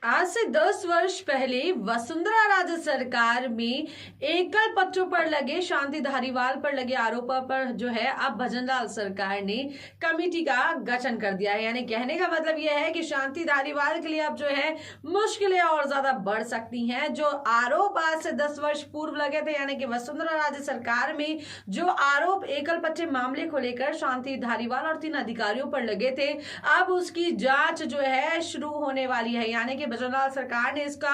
आज से 10 वर्ष पहले वसुंधरा राजे सरकार में एकल पत्रों पर लगे शांति धारीवाल पर लगे आरोपों पर जो है अब भजनलाल सरकार ने कमेटी का गठन कर दिया है। यानी कहने का मतलब यह है कि शांति धारीवाल के लिए अब जो है मुश्किलें और ज्यादा बढ़ सकती हैं। जो आरोप आज से 10 वर्ष पूर्व लगे थे, यानी कि वसुंधरा राजे सरकार में जो आरोप एकल पट्टे मामले को लेकर शांति धारीवाल और 3 अधिकारियों पर लगे थे, अब उसकी जांच जो है शुरू होने वाली है। यानी कि भजनलाल सरकार ने इसका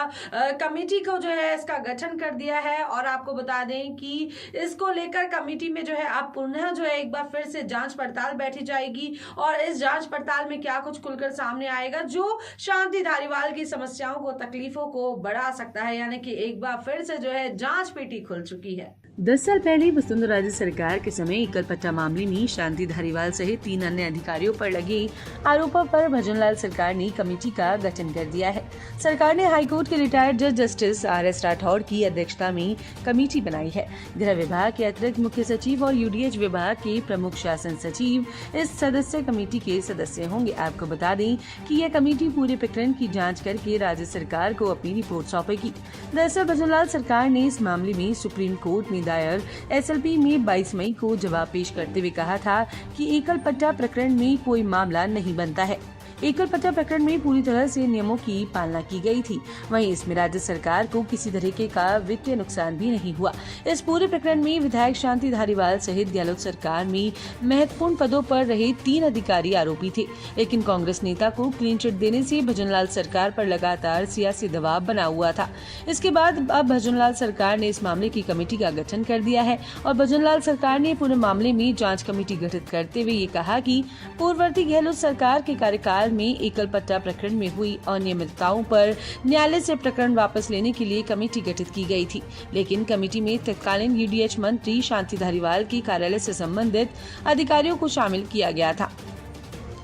कमेटी को जो है इसका गठन कर दिया है। और आपको बता दें कि इसको लेकर कमेटी में जो है अब पुनः जो है एक बार फिर से जांच पड़ताल बैठी जाएगी और इस जांच पड़ताल में क्या कुछ खुलकर सामने आएगा जो शांति धारीवाल की समस्याओं को, तकलीफों को बढ़ा सकता है। यानी कि एक बार फिर से जो है जांच पेटी खुल चुकी है। 10 साल पहले वसुंधरा राजे सरकार के समय एकल पट्टा मामले में शांति धारीवाल सहित 3 अन्य अधिकारियों पर लगे आरोपों पर भजनलाल सरकार ने कमेटी का गठन कर दिया है। सरकार ने हाईकोर्ट के रिटायर्ड जज जस्टिस RS राठौड़ की अध्यक्षता में कमेटी बनाई है। गृह विभाग के अतिरिक्त मुख्य सचिव और UDH विभाग के प्रमुख शासन सचिव इस सदस्य कमेटी के सदस्य होंगे। आपको बता दें कि यह कमेटी पूरे प्रकरण की जाँच करके राज्य सरकार को अपनी रिपोर्ट सौंपेगी। दरअसल भजनलाल सरकार ने इस मामले में सुप्रीम कोर्ट में दायर SLP में 22 मई को जवाब पेश करते हुए कहा था कि एकल पट्टा प्रकरण में कोई मामला नहीं बनता है। एकल पट्टा प्रकरण में पूरी तरह से नियमों की पालना की गई थी। वहीं इसमें राज्य सरकार को किसी तरीके का वित्तीय नुकसान भी नहीं हुआ। इस पूरे प्रकरण में विधायक शांति धारीवाल सहित गहलोत सरकार में महत्वपूर्ण पदों पर रहे 3 अधिकारी आरोपी थे, लेकिन कांग्रेस नेता को क्लीन चिट देने से भजनलाल सरकार पर लगातार सियासी दबाव बना हुआ था। इसके बाद अब भजनलाल सरकार ने इस मामले की कमेटी का गठन कर दिया है और भजनलाल सरकार ने पूरे मामले में जाँच कमेटी गठित करते हुए ये कहा कि पूर्ववर्ती गहलोत सरकार के कार्यकाल में एकल पट्टा प्रकरण में हुई अनियमितताओं पर न्यायालय से प्रकरण वापस लेने के लिए कमेटी गठित की गई थी, लेकिन कमेटी में तत्कालीन UDH मंत्री शांति धारीवाल के कार्यालय से संबंधित अधिकारियों को शामिल किया गया था।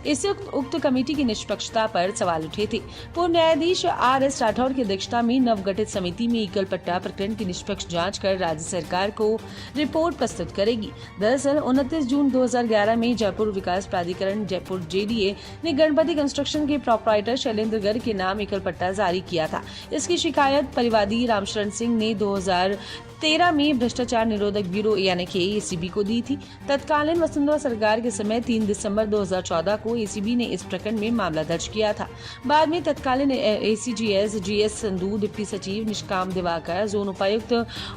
इससे उक्त कमेटी की निष्पक्षता पर सवाल उठे थे। पूर्व न्यायाधीश RS राठौड़ की अध्यक्षता में नवगठित समिति में एकल पट्टा प्रकरण की निष्पक्ष जांच कर राज्य सरकार को रिपोर्ट प्रस्तुत करेगी। दरअसल 29 जून 2011 में जयपुर विकास प्राधिकरण जयपुर JDA ने गणपति कंस्ट्रक्शन के प्रोपराइटर शैलेंद्र गर्ग के नाम एकल पट्टा जारी किया था। इसकी शिकायत परिवादी रामशरण सिंह ने 2013 में भ्रष्टाचार निरोधक ब्यूरो यानी कि ACB को दी थी। तत्कालीन वसुंधरा सरकार के समय 3 दिसंबर 2014 को ACB ने इस प्रकरण में मामला दर्ज किया था। बाद में तत्कालीन ACGS GS संधू, डिप्टी सचिव निष्काम दिवाकर, जोन उपायुक्त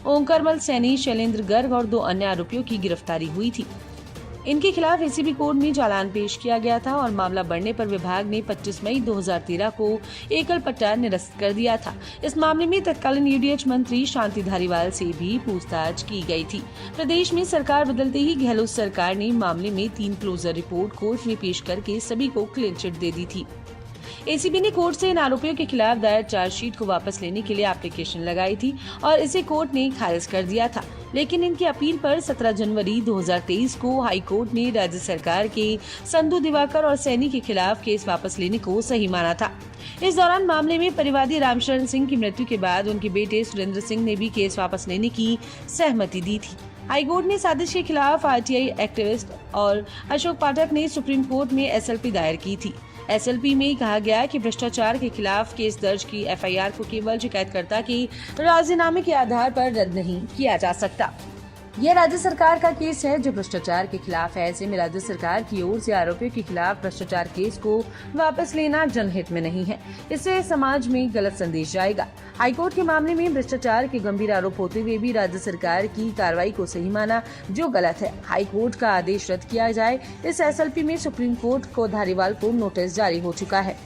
ओंकारमल सैनी, शैलेंद्र गर्ग और 2 अन्य आरोपियों की गिरफ्तारी हुई थी। इनके खिलाफ ACB कोर्ट में चालान पेश किया गया था और मामला बढ़ने पर विभाग ने 25 मई 2013 को एकल पट्टा निरस्त कर दिया था। इस मामले में तत्कालीन UDH मंत्री शांति धारीवाल से भी पूछताछ की गई थी। प्रदेश में सरकार बदलते ही गहलोत सरकार ने मामले में 3 क्लोजर रिपोर्ट कोर्ट में पेश करके सभी को क्लीन चिट दे दी थी। ACB ने कोर्ट से इन आरोपियों के खिलाफ दायर चार्जशीट को वापस लेने के लिए एप्लीकेशन लगाई थी और इसे कोर्ट ने खारिज कर दिया था, लेकिन इनकी अपील पर 17 जनवरी 2023 को हाई कोर्ट ने राज्य सरकार के संधू, दिवाकर और सैनी के खिलाफ केस वापस लेने को सही माना था। इस दौरान मामले में परिवादी रामशरण सिंह की मृत्यु के बाद उनके बेटे सुरेंद्र सिंह ने भी केस वापस लेने की सहमति दी थी। हाईकोर्ट ने साजिश के खिलाफ RTI एक्टिविस्ट और अशोक पाठक ने सुप्रीम कोर्ट में SLP दायर की थी। SLP में कहा गया कि भ्रष्टाचार के खिलाफ केस दर्ज की FIR को केवल शिकायतकर्ता के राजीनामे के आधार पर रद्द नहीं किया जा सकता। यह राज्य सरकार का केस है जो भ्रष्टाचार के खिलाफ है। ऐसे में राज्य सरकार की ओर से आरोपियों के खिलाफ भ्रष्टाचार केस को वापस लेना जनहित में नहीं है। इससे समाज में गलत संदेश जाएगा। हाईकोर्ट के मामले में भ्रष्टाचार के गंभीर आरोप होते हुए भी राज्य सरकार की कार्रवाई को सही माना, जो गलत है। हाईकोर्ट का आदेश रद्द किया जाए। इस SLP में सुप्रीम कोर्ट को धारीवाल को नोटिस जारी हो चुका है।